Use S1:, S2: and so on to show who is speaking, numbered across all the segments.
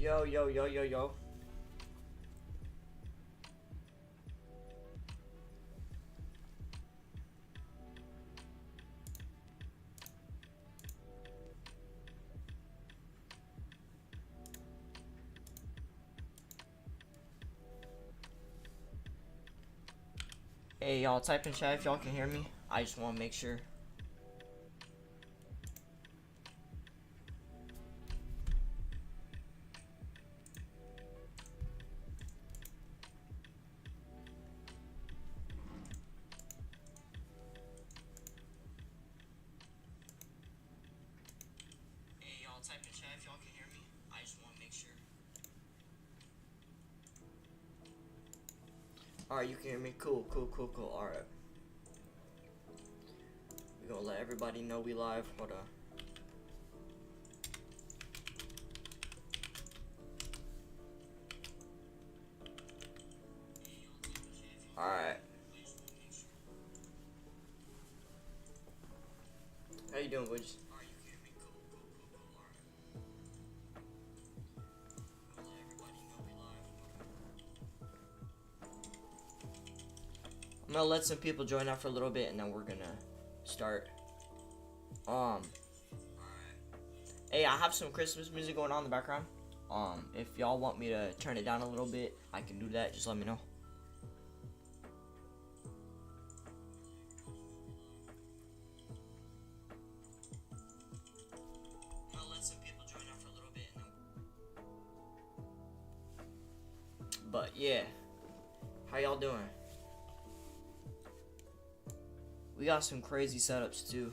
S1: Yo, yo, yo, yo, yo. Hey, y'all, type in chat if y'all can hear me. I just want to make sure. Hey, y'all, type in chat if y'all can hear me. I just want to make sure. Alright, you can hear me. Cool, cool, cool, cool. Alright. We're gonna let everybody know we live. Hold on. Alright. How you doing, Woods? I'm gonna let some people join out for a little bit and then we're gonna start. Hey, I have some Christmas music going on in the background. If y'all want me to turn it down a little bit, I can do that. Just let me know. I'm gonna let some people join out for a little bit and then... But yeah, how y'all doing? We got some crazy setups too.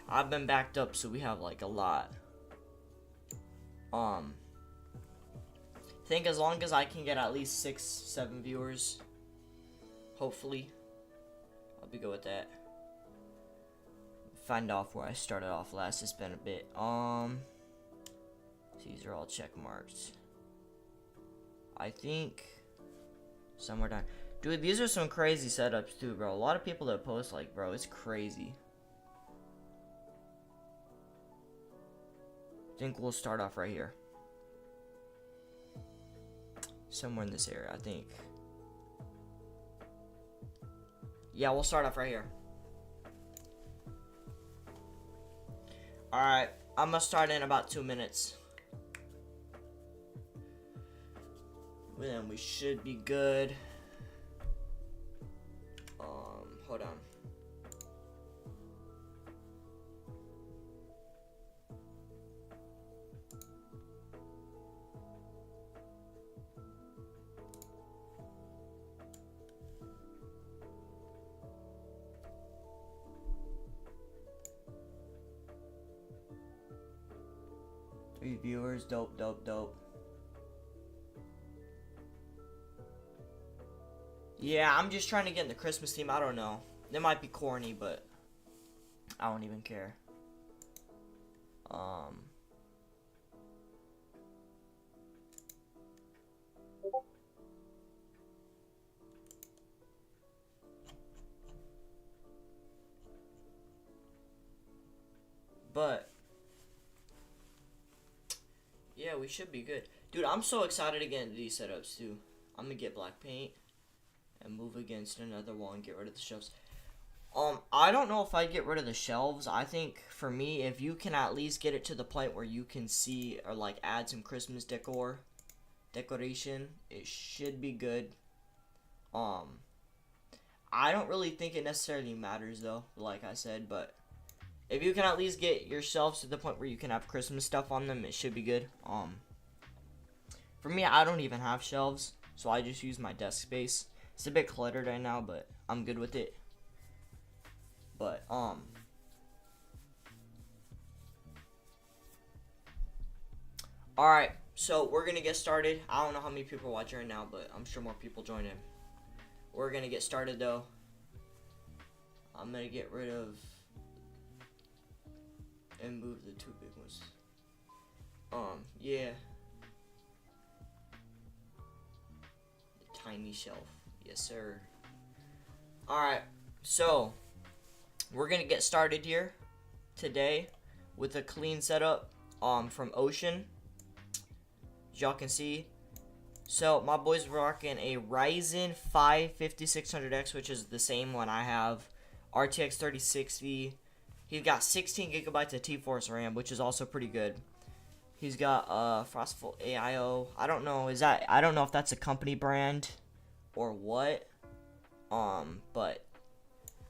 S1: I've been backed up, so we have like a lot. I think as long as I can get at least 6-7 viewers, hopefully, I'll be good with that. Find off where I started off last. It's been a bit. These are all check marks. I think somewhere down. Dude, these are some crazy setups too, bro. A lot of people that post, like, bro, it's crazy. I think we'll start off right here. Somewhere in this area, I think. Yeah, we'll start off right here. Alright, I'm gonna start in about 2 minutes. Then we should be good. Hold on. Three viewers, dope, dope, dope. Yeah, I'm just trying to get in the Christmas theme. I don't know. It might be corny, but I don't even care. But yeah, we should be good. Dude, I'm so excited to get into these setups too. I'm gonna get black paint and move against another wall and get rid of the shelves. I don't know if I get rid of the shelves. I think for me, if you can at least get it to the point where you can see or like add some Christmas decoration, it should be good. I don't really think it necessarily matters though, like I said, but if you can at least get your shelves to the point where you can have Christmas stuff on them, it should be good. For me, I don't even have shelves, so I just use my desk space. It's a bit cluttered right now, but I'm good with it. But, alright, so we're gonna get started. I don't know how many people are watching right now, but I'm sure more people join in. We're gonna get started, though. I'm gonna get rid of and move the two big ones. Yeah. The tiny shelf. Yes, sir. Alright, so we're gonna get started here today with a clean setup from Ocean. as y'all can see. So my boy's rocking a Ryzen 5 5600X, which is the same one I have. RTX 3060. He's got 16 gigabytes of T-Force RAM, which is also pretty good. He's got Frostful AIO. I don't know if that's a company brand or what. But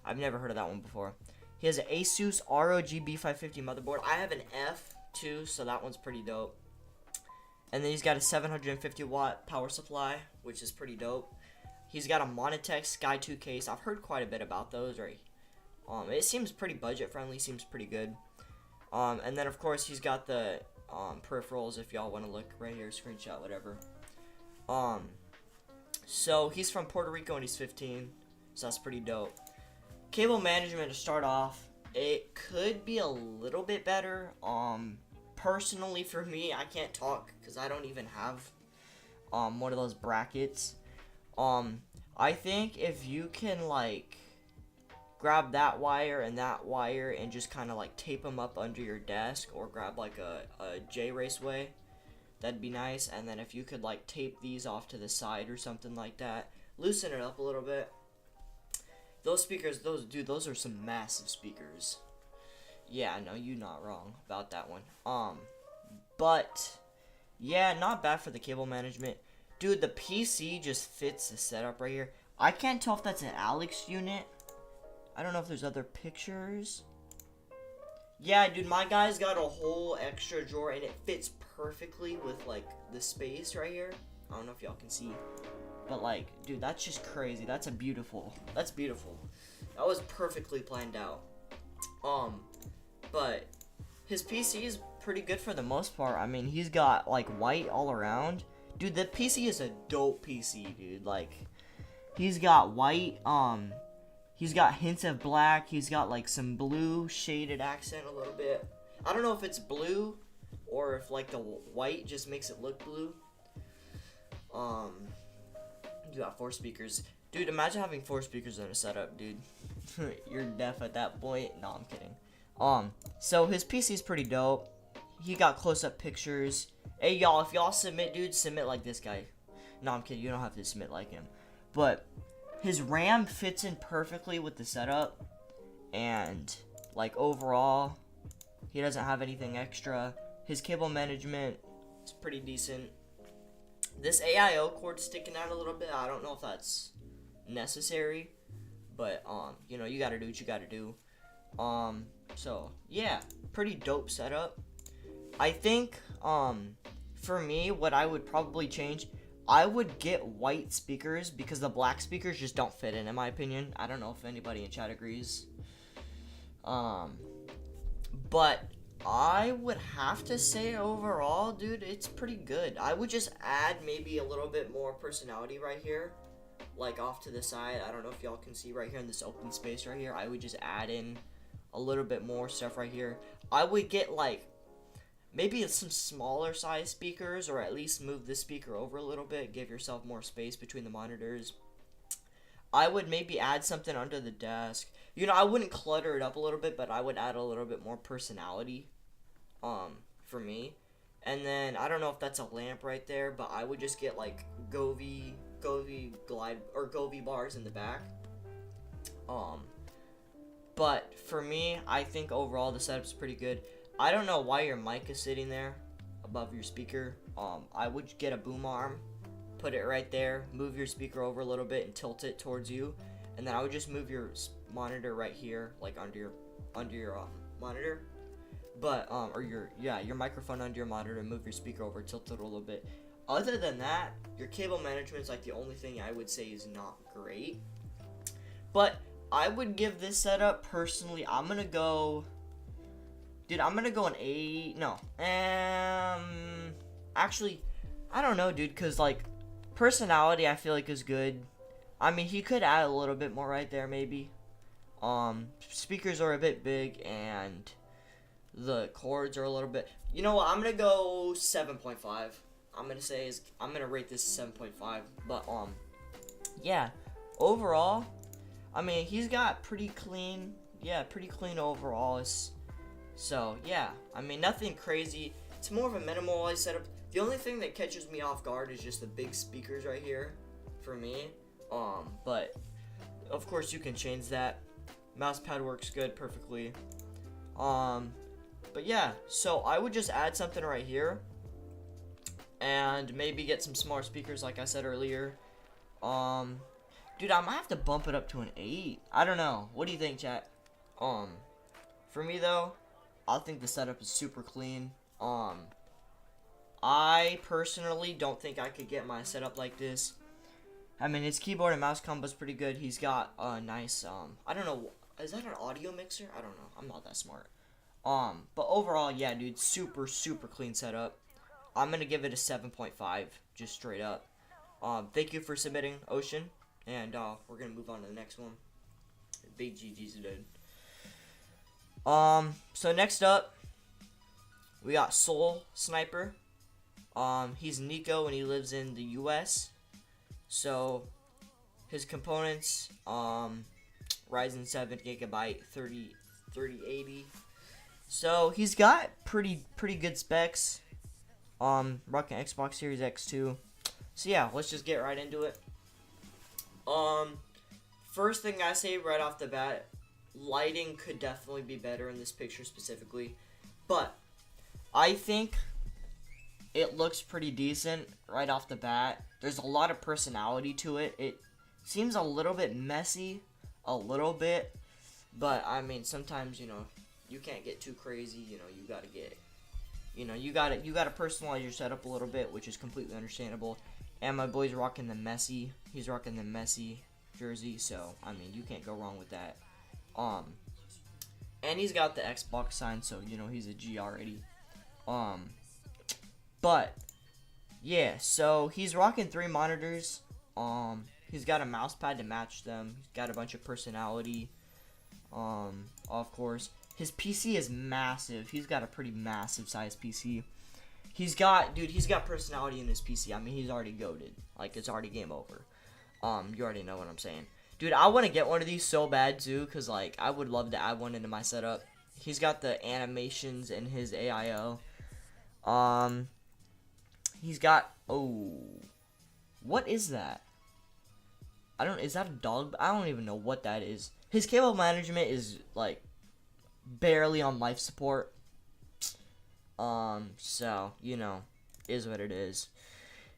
S1: I've never heard of that one before. He has an Asus ROG B550 motherboard. I have an F too, so that one's pretty dope. And then he's got a 750 watt power supply, which is pretty dope. He's got a Monitech Sky 2 case. I've heard quite a bit about those, right? It seems pretty budget friendly, seems pretty good. And then of course he's got the peripherals, if y'all want to look right here, screenshot, whatever. So he's from Puerto Rico and he's 15, so that's pretty dope. Cable management to start off, it could be a little bit better. Personally for me, I can't talk because I don't even have one of those brackets. I think if you can like grab that wire and just kind of like tape them up under your desk, or grab like a J Raceway, that'd be nice. And then if you could like tape these off to the side or something like that, loosen it up a little bit. Those speakers, those are some massive speakers. Yeah, no, you're not wrong about that one. But yeah, not bad for the cable management. Dude, the PC just fits the setup right here. I can't tell if that's an Alex unit. I don't know if there's other pictures. Yeah, dude, my guy's got a whole extra drawer and it fits perfectly with like the space right here. I don't know if y'all can see, but like, dude, that's just crazy. That's beautiful. That was perfectly planned out. But his PC is pretty good for the most part. I mean, he's got like white all around. Dude, the PC is a dope PC, dude. Like, he's got white, he's got hints of black. He's got like some blue shaded accent a little bit. I don't know if it's blue or if like the white just makes it look blue. You got 4 speakers. Dude, imagine having 4 speakers in a setup, dude. You're deaf at that point. No, I'm kidding. So his PC's pretty dope. He got close-up pictures. Hey, y'all, if y'all submit, dude, submit like this guy. No, I'm kidding. You don't have to submit like him. But his RAM fits in perfectly with the setup. And, like, overall, he doesn't have anything extra. His cable management is pretty decent. This AIO cord sticking out a little bit. I don't know if that's necessary. But, you know, you gotta do what you gotta do. So, yeah, pretty dope setup. I think, for me, what I would probably change, I would get white speakers because the black speakers just don't fit in my opinion. I don't know if anybody in chat agrees. But I would have to say overall, dude, it's pretty good. I would just add maybe a little bit more personality right here, like off to the side. I don't know if y'all can see right here in this open space right here. I would just add in a little bit more stuff right here. I would get like maybe some smaller size speakers, or at least move this speaker over a little bit, give yourself more space between the monitors. I would maybe add something under the desk. You know, I wouldn't clutter it up a little bit, but I would add a little bit more personality for me. And then I don't know if that's a lamp right there, but I would just get like Govee glide or Govee bars in the back. But for me, I think overall the setup's pretty good. I don't know why your mic is sitting there above your speaker. I would get a boom arm, put it right there, move your speaker over a little bit and tilt it towards you, and then I would just move your monitor right here, like under your monitor, but or your microphone under your monitor, and move your speaker over, tilt it a little bit. Other than that, your cable management is like the only thing I would say is not great. But I would give this setup personally, I'm gonna go an 8. No, actually, I don't know, dude, cause like personality I feel like is good. I mean, he could add a little bit more right there, maybe. Speakers are a bit big, and the cords are a little bit. You know what? I'm gonna go 7.5. I'm gonna rate this 7.5. But yeah. Overall, I mean, he's got pretty clean. Yeah, pretty clean overall. So yeah, I mean, nothing crazy. It's more of a minimalized setup. The only thing that catches me off guard is just the big speakers right here for me. But of course you can change that. Mouse pad works good perfectly. But yeah, so I would just add something right here and maybe get some smaller speakers like I said earlier. Dude, I might have to bump it up to an 8. I don't know. What do you think, chat? For me though, I think the setup is super clean. I personally don't think I could get my setup like this. I mean, his keyboard and mouse combo is pretty good. He's got a nice, I don't know, is that an audio mixer? I don't know. I'm not that smart. But overall, yeah, dude, super clean setup. I'm gonna give it a 7.5, just straight up. Thank you for submitting, Ocean, and we're gonna move on to the next one. Big GG's, dude. So next up, we got Soul Sniper. He's Nico and he lives in the US. So his components, Ryzen 7 gigabyte 3080. So he's got pretty good specs. Rocking Xbox Series X2. So yeah, let's just get right into it. First thing I say right off the bat, lighting could definitely be better in this picture specifically, but I think it looks pretty decent right off the bat. There's a lot of personality to it. It seems a little bit messy, a little bit, but I mean, sometimes, you know, you can't get too crazy. You know, you gotta get, you know, you gotta personalize your setup a little bit, which is completely understandable. And my boy's rocking the Messi. He's rocking the Messi jersey, so I mean, you can't go wrong with that. And he's got the Xbox sign, so you know he's a G already. But yeah, so he's rocking 3 monitors. He's got a mouse pad to match them. He's got a bunch of personality. Of course, his PC is massive. He's got a pretty massive size PC. He's got personality in his PC. I mean, he's already goated. Like, it's already game over. You already know what I'm saying. Dude, I want to get one of these so bad, too, because, like, I would love to add one into my setup. He's got the animations in his AIO. He's got, oh, what is that? Is that a dog? I don't even know what that is. His cable management is, like, barely on life support. So, you know, is what it is.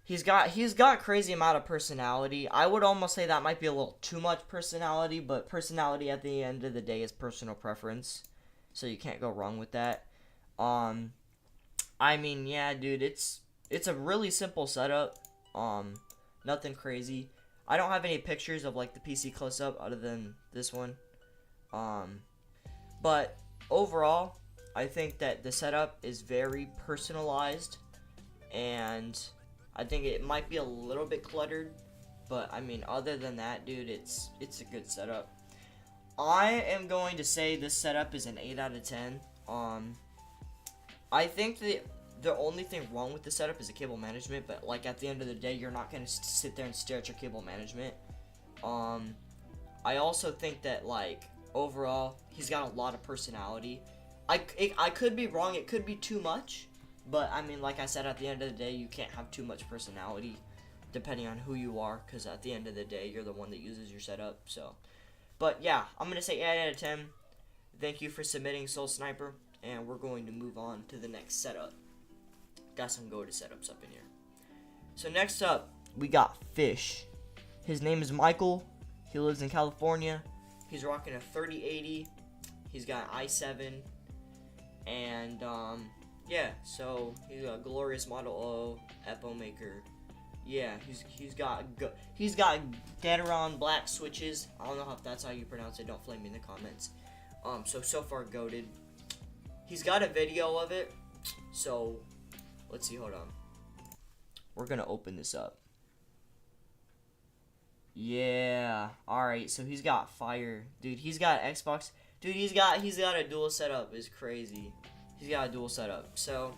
S1: He's got crazy amount of personality. I would almost say that might be a little too much personality, but personality at the end of the day is personal preference. So you can't go wrong with that. I mean, yeah, dude, it's a really simple setup. Nothing crazy. I don't have any pictures of like the PC close up other than this one. But overall, I think that the setup is very personalized, and I think it might be a little bit cluttered, but I mean, other than that, dude, it's a good setup. I am going to say this setup is an 8 out of 10. I think that the only thing wrong with the setup is the cable management, but like at the end of the day, you're not going to sit there and stare at your cable management. I also think that like overall, he's got a lot of personality. I could be wrong, it could be too much, but I mean, like I said, at the end of the day, you can't have too much personality depending on who you are, because at the end of the day, you're the one that uses your setup. So, but yeah, I'm going to say 8 out of 10. Thank you for submitting, Soul Sniper, and we're going to move on to the next setup. Got some go-to setups up in here. So next up, we got Fish. His name is Michael. He lives in California. He's rocking a 3080. He's got an i7. And, yeah, so he's a Glorious Model O, Epo Maker. Yeah, he's got Gateron black switches. I don't know if that's how you pronounce it. Don't flame me in the comments. So far goated. He's got a video of it. So, let's see. Hold on. We're gonna open this up. Yeah. All right. So he's got fire, dude. He's got Xbox. Dude, he's got a dual setup. It's crazy. He's got a dual setup. So,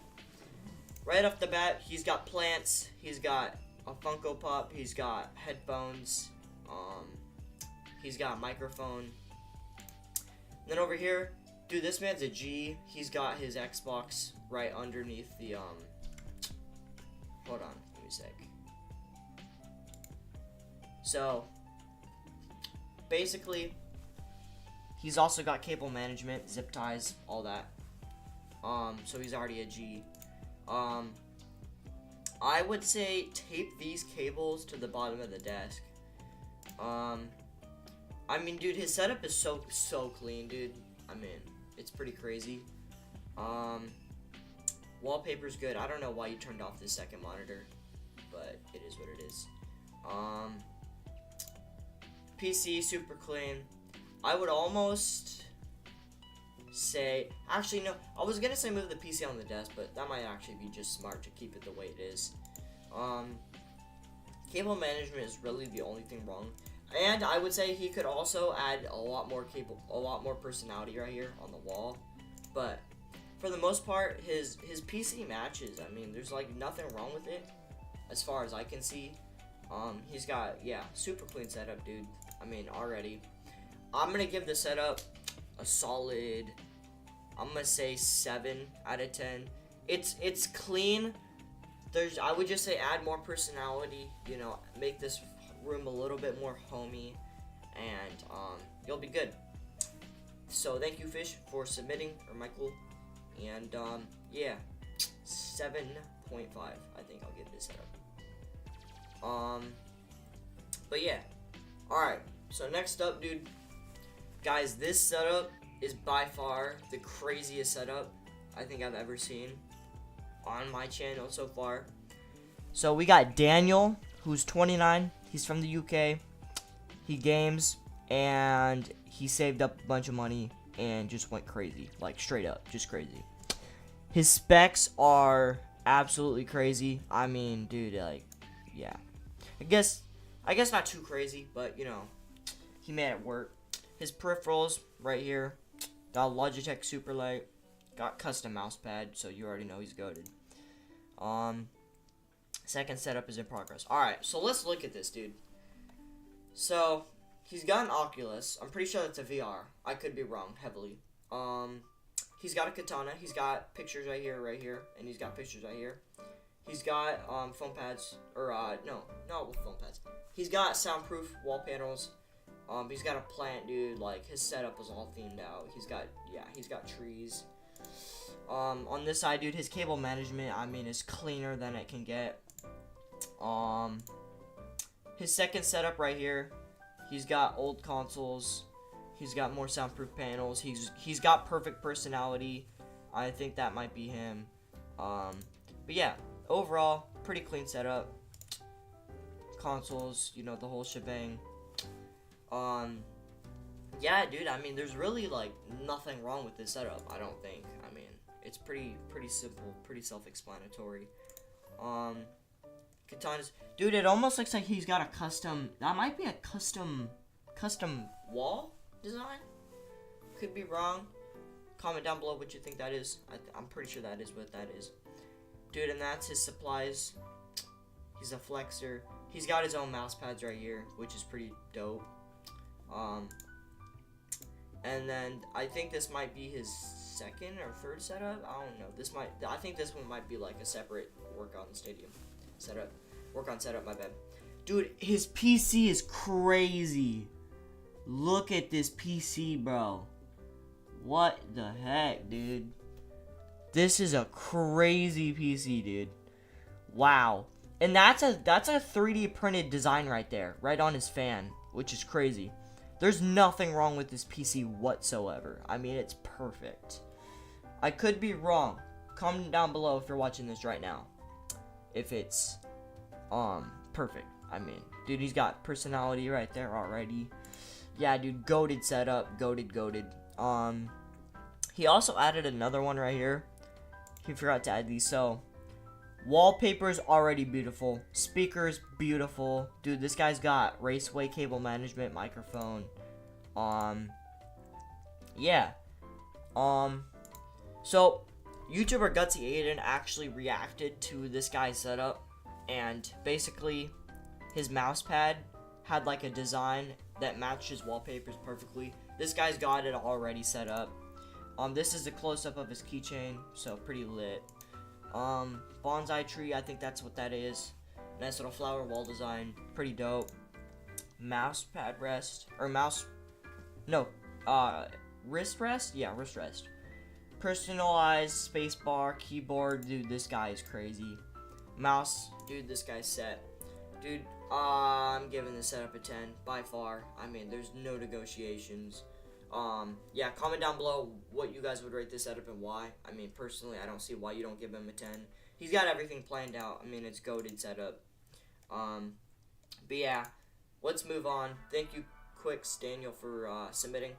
S1: right off the bat, he's got plants. He's got a Funko Pop. He's got headphones. He's got a microphone. Then over here, dude, this man's a G. He's got his Xbox right underneath the hold on, give me a sec. So, basically, he's also got cable management, zip ties, all that. So he's already a G. I would say tape these cables to the bottom of the desk. I mean, dude, his setup is so clean, dude. I mean, it's pretty crazy. Wallpaper's good. I don't know why you turned off this second monitor, but it is what it is. PC, super clean. I would almost say, actually no, I was gonna say move the PC on the desk, but that might actually be just smart to keep it the way it is. Cable management is really the only thing wrong, and I would say he could also add a lot more personality right here on the wall, but for the most part, his PC matches. I mean, there's like nothing wrong with it, as far as I can see. He's got, yeah, super clean setup, dude. I mean, already. I'm gonna give the setup a solid, I'm gonna say 7 out of 10. It's clean. I would just say add more personality, you know, make this room a little bit more homey, and you'll be good. So thank you, Fish, for submitting, or Michael, and yeah, 7.5. I think I'll give this setup. But yeah, all right. So next up, dude, guys, this setup is by far the craziest setup I think I've ever seen on my channel so far. So we got Daniel, who's 29. He's from the UK. He games, and he saved up a bunch of money and just went crazy, like straight up, just crazy. His specs are absolutely crazy. I mean, dude, like, yeah. I guess not too crazy, but you know, he made it work. His peripherals right here. Got Logitech Superlight. Got custom mouse pad, so you already know he's goated. Second setup is in progress. Alright, so let's look at this, dude. So, he's got an Oculus. I'm pretty sure that's a VR. I could be wrong, heavily. He's got a katana. He's got pictures right here, and he's got pictures right here. He's got foam pads, or no, not with foam pads. He's got soundproof wall panels. He's got a plant, dude. Like, his setup is all themed out. He's got trees. On this side, dude, his cable management, I mean, is cleaner than it can get. His second setup right here, he's got old consoles. He's got more soundproof panels. He's got perfect personality. I think that might be him. But yeah, overall, pretty clean setup. Consoles, you know, the whole shebang. Yeah, dude, I mean, there's really, like, nothing wrong with this setup, I don't think. I mean, it's pretty simple, pretty self-explanatory. Katana's, dude, it almost looks like he's got a custom, that might be a custom wall design? Could be wrong. Comment down below what you think that is. I'm pretty sure that is what that is. Dude, and that's his supplies. He's a flexor. He's got his own mouse pads right here, which is pretty dope. And then I think this might be his second or third setup. I don't know. I think this one might be like a separate workout stadium setup. Workout setup, my bad. Dude, his PC is crazy. Look at this PC, bro. What the heck, dude? This is a crazy PC, dude. Wow. And that's a 3D printed design right there, right on his fan, which is crazy. There's nothing wrong with this PC whatsoever. I mean, it's perfect. I could be wrong. Comment down below if you're watching this right now. If it's perfect. I mean, dude, he's got personality right there already. Yeah, dude, goated setup, goated. He also added another one right here. He forgot to add these. So, wallpaper's already beautiful. Speakers, beautiful. Dude, this guy's got Raceway cable management, microphone. Yeah. So, YouTuber Gutsy Aiden actually reacted to this guy's setup. And basically, his mouse pad had like a design that matched his wallpapers perfectly. This guy's got it already set up. This is a close-up of his keychain, so pretty lit. Bonsai tree, I think that's what that is. Nice little flower wall design, pretty dope. Mouse pad rest, or mouse, no, wrist rest? Yeah, wrist rest. Personalized spacebar, keyboard, dude, this guy is crazy. Mouse, dude, this guy's set. Dude, I'm giving this setup a 10, by far. I mean, there's no negotiations. Yeah, comment down below what you guys would rate this setup and why. I mean, personally, I don't see why you don't give him a 10. He's got everything planned out. I mean, it's goated setup. But yeah, let's move on. Thank you, Quicks Daniel, for submitting.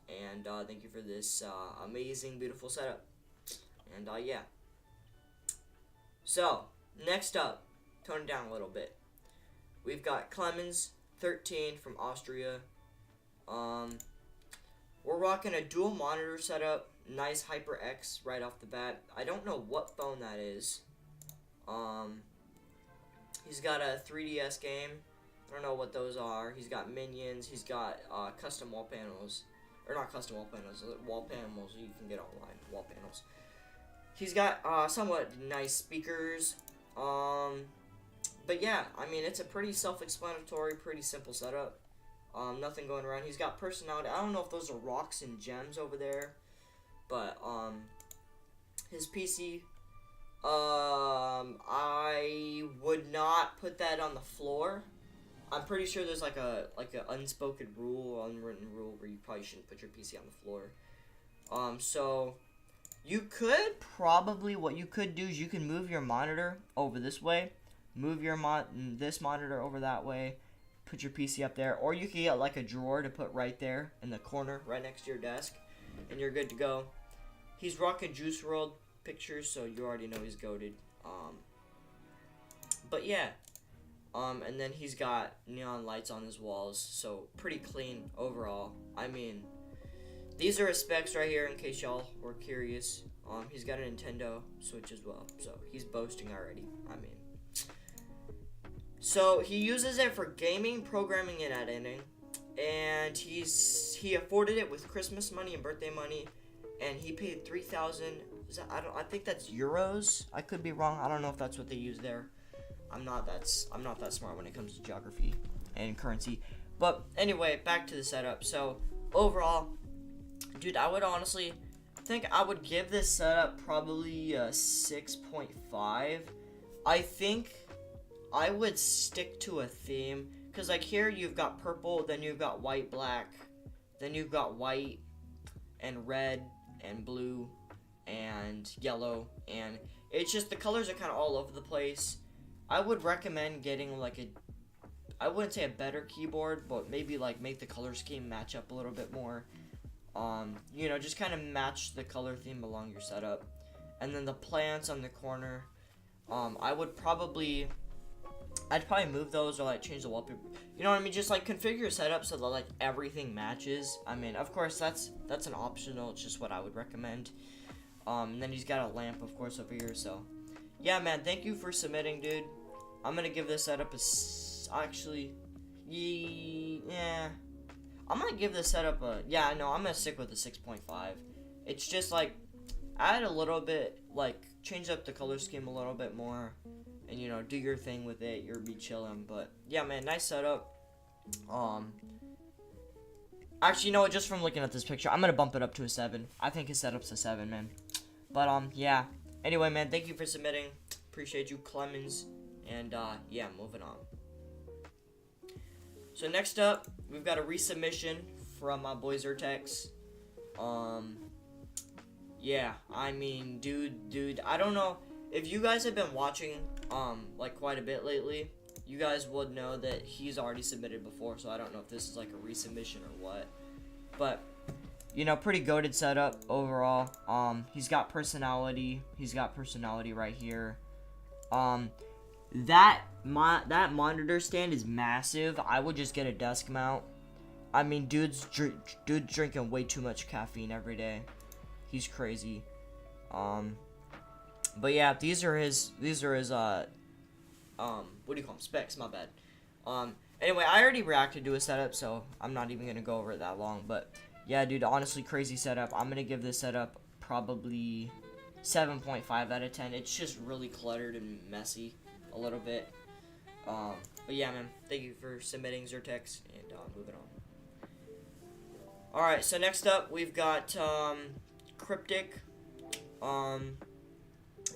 S1: And thank you for this amazing, beautiful setup. And yeah. So, next up, tone it down a little bit. We've got Clemens 13 from Austria. We're rocking a dual monitor setup. Nice HyperX right off the bat. I don't know what phone that is. He's got a 3DS game. I don't know what those are. He's got Minions. He's got custom wall panels. Or not custom wall panels. Wall panels you can get online. Wall panels. He's got somewhat nice speakers. But yeah, I mean, it's a pretty self-explanatory, pretty simple setup. Nothing going around. He's got personality. I don't know if those are rocks and gems over there. But, his PC, I would not put that on the floor. I'm pretty sure there's like a unspoken rule, or unwritten rule where you probably shouldn't put your PC on the floor. So you could probably, what you could do is you can move your monitor over this way, move your this monitor over that way, put your PC up there, or you can get like a drawer to put right there in the corner, right next to your desk, and you're good to go. He's rocking Juice WRLD pictures, so you already know he's goated. But yeah. And then he's got neon lights on his walls, so pretty clean overall. I mean, these are his specs right here in case y'all were curious. He's got a Nintendo Switch as well, so he's boasting already. I mean, so he uses it for gaming, programming, and editing, and he afforded it with Christmas money and birthday money, and he paid 3,000. I think that's euros. I could be wrong. I don't know if that's what they use there. I'm not that smart when it comes to geography and currency. But anyway, back to the setup. So overall, dude, I would honestly think I would give this setup probably a 6.5. I think I would stick to a theme, because like here you've got purple, then you've got white, black, then you've got white and red and blue and yellow, and it's just the colors are kind of all over the place. I would recommend getting like I wouldn't say a better keyboard, but maybe like make the color scheme match up a little bit more. You know, just kind of match the color theme along your setup. And then the plants on the corner, I'd probably move those or like change the wallpaper. You know what I mean? Just like configure your setup so that like everything matches. I mean, of course that's an optional. It's just what I would recommend. And then he's got a lamp, of course, over here. So yeah, man, thank you for submitting, dude. I'm gonna give this setup I'm gonna give this setup I'm gonna stick with the 6.5. It's just like, add a little bit, like, change up the color scheme a little bit more, and, you know, do your thing with it, you'll be chilling. But yeah, man, nice setup. Actually, you know what, just from looking at this picture, I'm gonna bump it up to a 7. I think his setup's a 7, man. But yeah, anyway, man, thank you for submitting. Appreciate you, Clemens. And yeah, moving on. So next up, we've got a resubmission from my boy Zertex. Yeah, I mean, dude, I don't know if you guys have been watching like quite a bit lately. You guys would know that he's already submitted before, so I don't know if this is like a resubmission or what. But you know, pretty goated setup overall. He's got personality. He's got personality right here. That monitor stand is massive. I would just get a desk mount. I mean, dude's drinking way too much caffeine every day. He's crazy. But yeah, these are his what do you call them? Specs, my bad. Anyway, I already reacted to a setup, so I'm not even gonna go over it that long. But yeah, dude, honestly, crazy setup. I'm gonna give this setup probably 7.5 out of 10. It's just really cluttered and messy a little bit. But yeah, man, thank you for submitting Zertex, and moving on. Alright, so next up, we've got Cryptic.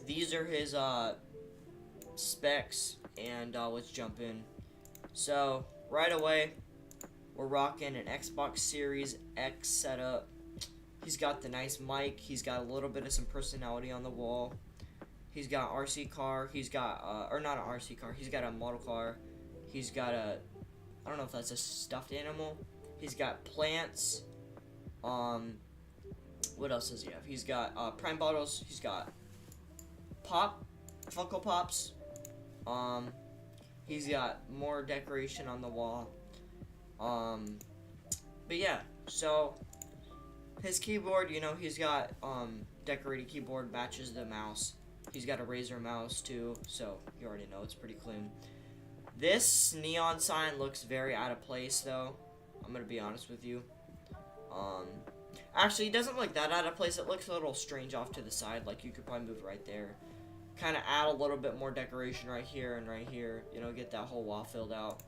S1: These are his specs, and let's jump in. So, right away, we're rocking an Xbox Series X setup. He's got the nice mic. He's got a little bit of some personality on the wall. He's got an RC car. He's got, or not an RC car. He's got a model car. He's got a, I don't know if that's a stuffed animal. He's got plants. What else does he have? He's got Prime bottles. He's got Funko Pops. He's got more decoration on the wall. But yeah, so his keyboard, you know, he's got decorated keyboard, matches the mouse. He's got a Razer mouse too, so you already know it's pretty clean. This neon sign looks very out of place though. I'm gonna be honest with you. Actually, it doesn't look that out of place. It looks a little strange off to the side. Like you could probably move right there. Kind of add a little bit more decoration right here and right here. You know, get that whole wall filled out.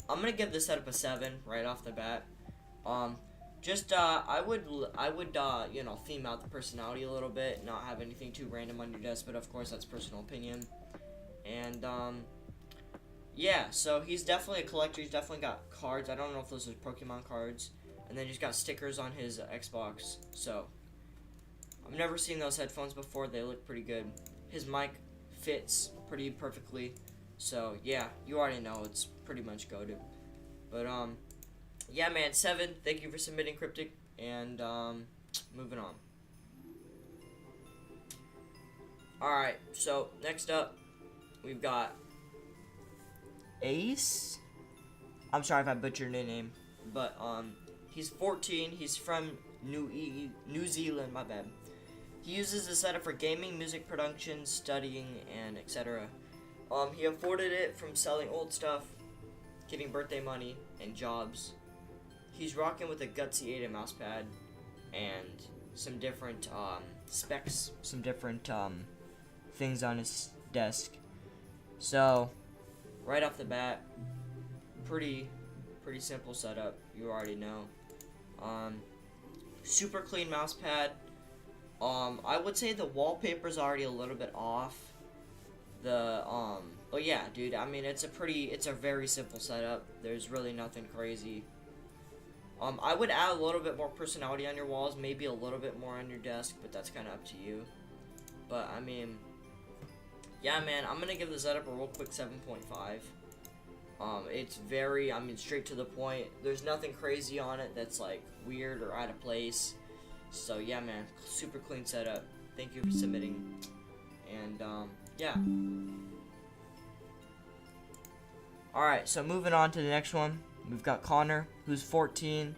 S1: I'm gonna give this setup a 7 right off the bat. I would you know, theme out the personality a little bit, not have anything too random on your desk, but of course that's personal opinion. And yeah, so he's definitely a collector. He's definitely got cards. I don't know if those are Pokemon cards. And then he's got stickers on his Xbox. So I've never seen those headphones before. They look pretty good. His mic fits pretty perfectly. So yeah, you already know it's pretty much go-to. But yeah, man, 7. Thank you for submitting, Cryptic, and moving on. All right, so next up, we've got Ace. I'm sorry if I butchered your name, but he's 14. He's from New Zealand. My bad. He uses the setup for gaming, music production, studying, and etc. He afforded it from selling old stuff, getting birthday money, and jobs. He's rocking with a Gutsy 8 mousepad and some different specs, some different things on his desk. So, right off the bat, pretty simple setup. You already know. Super clean mousepad. I would say the wallpaper's already a little bit off. But yeah, dude, I mean, it's a very simple setup. There's really nothing crazy. I would add a little bit more personality on your walls, maybe a little bit more on your desk, but that's kind of up to you. But, I mean, yeah, man, I'm gonna give the setup a real quick 7.5. It's very, I mean, straight to the point. There's nothing crazy on it that's, like, weird or out of place. So, yeah, man, super clean setup. Thank you for submitting. And, yeah. Alright, so moving on to the next one. We've got Connor, who's 14,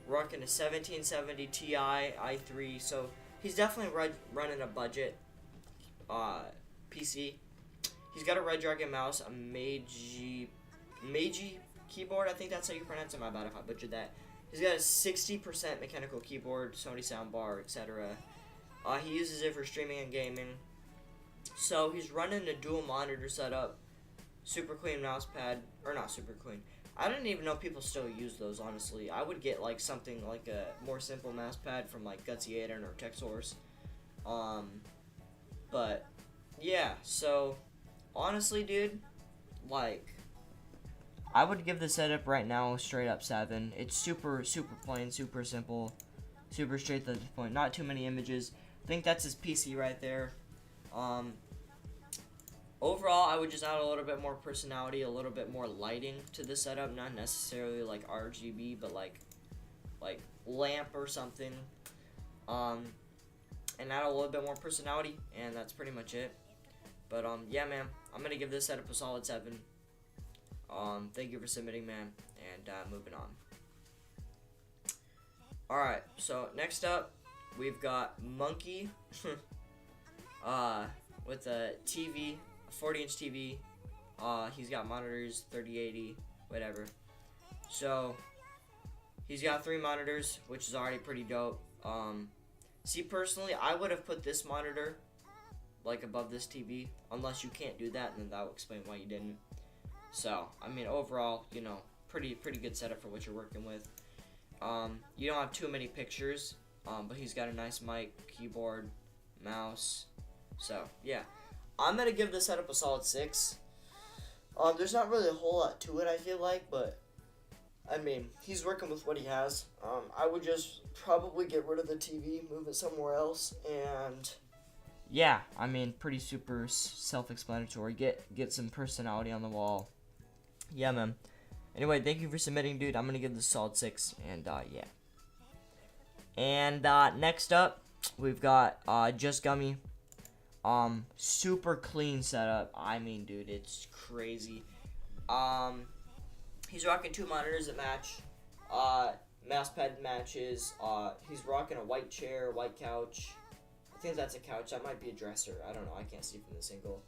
S1: rocking a 1770 Ti i3. So, he's definitely running a budget PC. He's got a Red Dragon mouse, a Meiji keyboard. I think that's how you pronounce it. My bad if I butchered that. He's got a 60% mechanical keyboard, Sony soundbar, etc. He uses it for streaming and gaming. So he's running a dual monitor setup, super clean mouse pad, or not super clean. I didn't even know people still use those, honestly. I would get like something like a more simple mouse pad from like Gutsy 8 or TechSource. But yeah, so honestly, dude, like, I would give the setup right now a straight up 7. It's super plain, super simple, super straight to the point. Not too many images. I think that's his PC right there. Overall, I would just add a little bit more personality, a little bit more lighting to the setup. Not necessarily like RGB, but like lamp or something. And add a little bit more personality, and that's pretty much it. But yeah, man, I'm gonna give this setup a solid 7. Thank you for submitting, man, and moving on. Alright, so next up, we've got Monkey, with a TV, a 40-inch TV. He's got monitors, 3080, whatever. So, he's got 3 monitors, which is already pretty dope. See, personally, I would have put this monitor like above this TV, unless you can't do that, and then that will explain why you didn't. So, I mean, overall, you know, pretty good setup for what you're working with. You don't have too many pictures, but he's got a nice mic, keyboard, mouse. So, yeah. I'm going to give this setup a solid 6. There's not really a whole lot to it, I feel like, but, I mean, he's working with what he has. I would just probably get rid of the TV, move it somewhere else, and yeah, I mean, pretty super self-explanatory. Get some personality on the wall. Yeah, man. Anyway, thank you for submitting, dude. I'm going to give this a solid 6, and, yeah. And, next up, we've got, Just Gummy. Super clean setup. I mean, dude, it's crazy. He's rocking 2 monitors that match. Mouse pad matches. He's rocking a white chair, white couch. I think that's a couch. That might be a dresser. I don't know. I can't see from the single.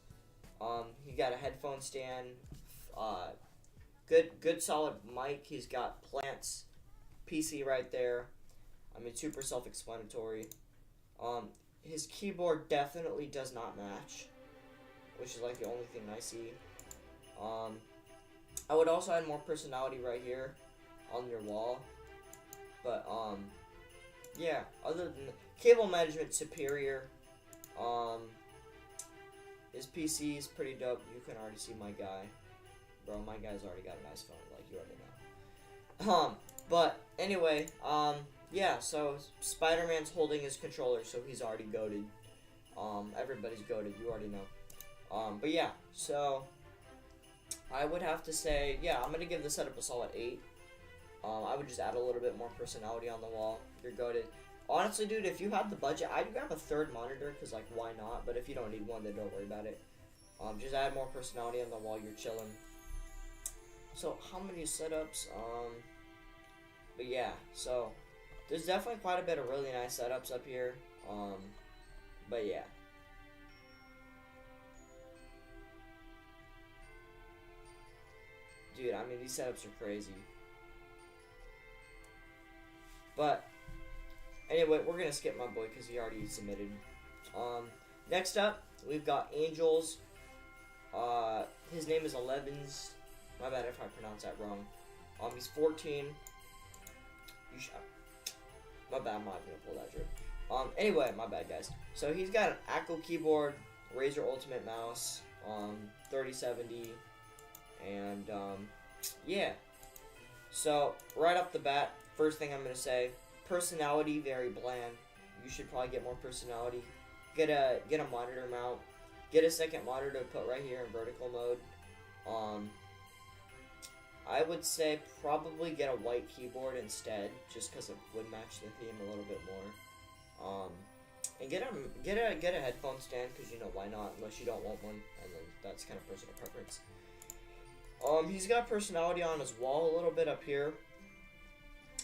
S1: He got a headphone stand. Good solid mic. He's got Plants PC right there. I mean, super self-explanatory. His keyboard definitely does not match, which is like the only thing I see. I would also add more personality right here on your wall, but yeah. Other than cable management, superior. His PC is pretty dope. You can already see my guy, bro. My guy's already got a nice phone, like you already know. But anyway, yeah, so Spider-Man's holding his controller, so he's already goated. Everybody's goated, you already know. But yeah, so I would have to say, yeah, I'm gonna give the setup a solid 8. I would just add a little bit more personality on the wall. You're goated. Honestly, dude, if you had the budget, I'd grab a 3rd monitor, because, like, why not? But if you don't need one, then don't worry about it. Just add more personality on the wall, you're chilling. So, how many setups? But yeah, so there's definitely quite a bit of really nice setups up here. But yeah. Dude, I mean, these setups are crazy. But anyway, we're gonna skip my boy because he already submitted. Next up, we've got Angels. His name is Elevens. My bad if I pronounce that wrong. He's 14. My bad, I'm not gonna pull that trip. Anyway, my bad, guys. So he's got an ACO keyboard, Razer Ultimate mouse, 3070, and yeah. So right off the bat, first thing I'm gonna say, personality very bland. You should probably get more personality. Get a monitor mount. Get a second monitor to put right here in vertical mode. I would say probably get a white keyboard instead, just because it would match the theme a little bit more. And get a headphone stand, because you know why not, unless you don't want one, and then that's kind of personal preference. He's got personality on his wall a little bit up here.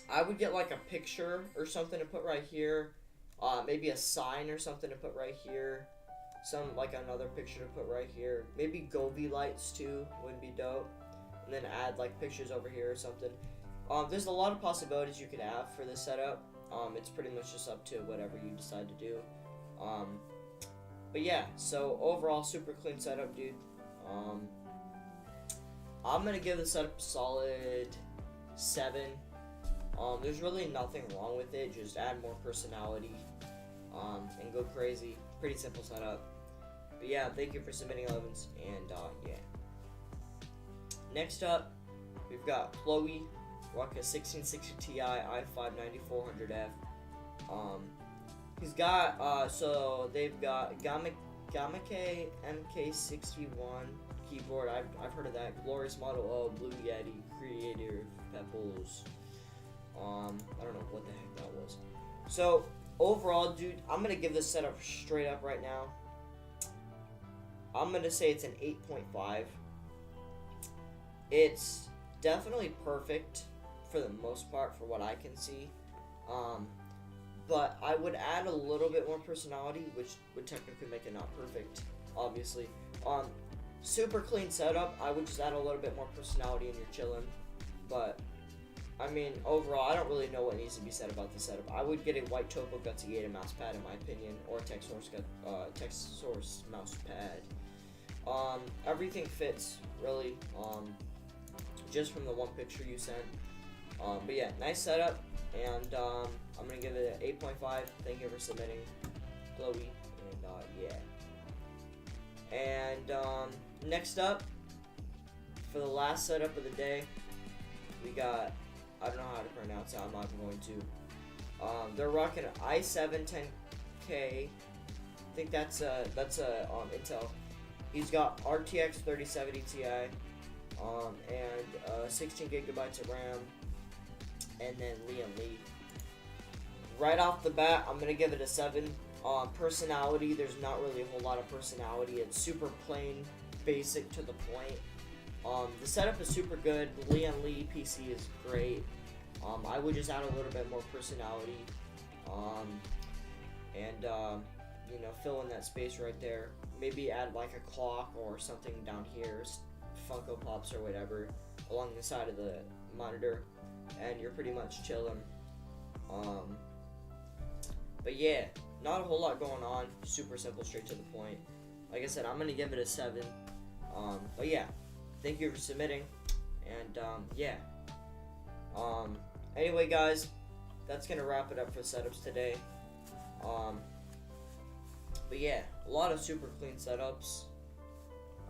S1: I would get like a picture or something to put right here. Maybe a sign or something to put right here. Like another picture to put right here. Maybe Govee lights too would be dope. And then add like pictures over here or something. There's a lot of possibilities you could have for this setup. It's pretty much just up to whatever you decide to do. But yeah, so overall super clean setup, dude. I'm gonna give the setup a solid 7. There's really nothing wrong with it. Just add more personality, and go crazy. Pretty simple setup. But yeah, thank you for submitting, Elevens, and yeah. Next up, we've got Chloe, rock a 1660 Ti i5 9400F. He's got so they've got Gamake MK61 keyboard. I've heard of that. Glorious Model O, Blue Yeti, Creative Pebbles. I don't know what the heck that was. So overall, dude, I'm gonna give this setup straight up right now. I'm gonna say it's an 8.5. It's definitely perfect for the most part for what I can see. But I would add a little bit more personality, which would technically make it not perfect, obviously. Super clean setup. I would just add a little bit more personality and you're chilling. But I mean, overall, I don't really know what needs to be said about the setup. I would get a white Topo Gutsi Gator mouse pad, in my opinion, or a Texsource mouse pad. Everything fits, really, just from the one picture you sent. But yeah, nice setup, and I'm going to give it an 8.5. Thank you for submitting, Chloe, and yeah. And next up, for the last setup of the day, we got, I don't know how to pronounce it, I'm not going to. They're rocking an i7 10K. I think that's Intel. He's got RTX 3070 Ti, and 16 gigabytes of RAM, and then Lian Li. Right off the bat, I'm gonna give it a 7. Personality, there's not really a whole lot of personality. It's super plain, basic, to the point. The setup is super good. The Lian Li PC is great. I would just add a little bit more personality, and you know, fill in that space right there. Maybe add like a clock or something down here, Funko Pops or whatever, along the side of the monitor, and you're pretty much chilling. But yeah, not a whole lot going on. Super simple, straight to the point. Like I said, I'm gonna give it a 7. But yeah, thank you for submitting, and yeah. Anyway, guys, that's gonna wrap it up for setups today. But yeah, a lot of super clean setups.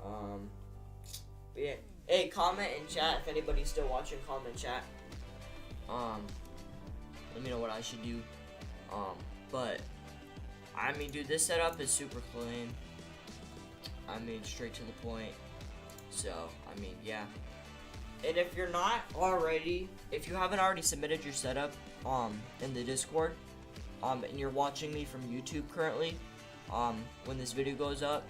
S1: But yeah, hey, comment in chat if anybody's still watching. Comment chat. Let me know what I should do. But I mean, dude, this setup is super clean. I mean, straight to the point. So, I mean, yeah. And if you're not already, if you haven't already submitted your setup in the Discord, and you're watching me from YouTube currently, when this video goes up,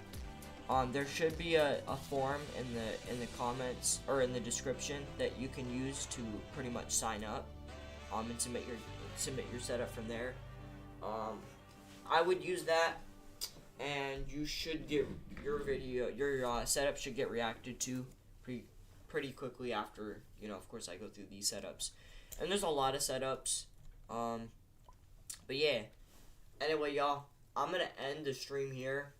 S1: there should be a form in the comments or in the description that you can use to pretty much sign up, and submit your setup from there. I would use that, and you should get your setup should get reacted to pretty quickly after, you know, of course, I go through these setups. And there's a lot of setups. But yeah. Anyway, y'all, I'm gonna end the stream here.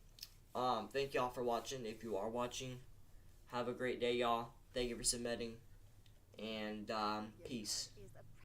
S1: Thank y'all for watching. If you are watching, have a great day, y'all. Thank you for submitting, and peace.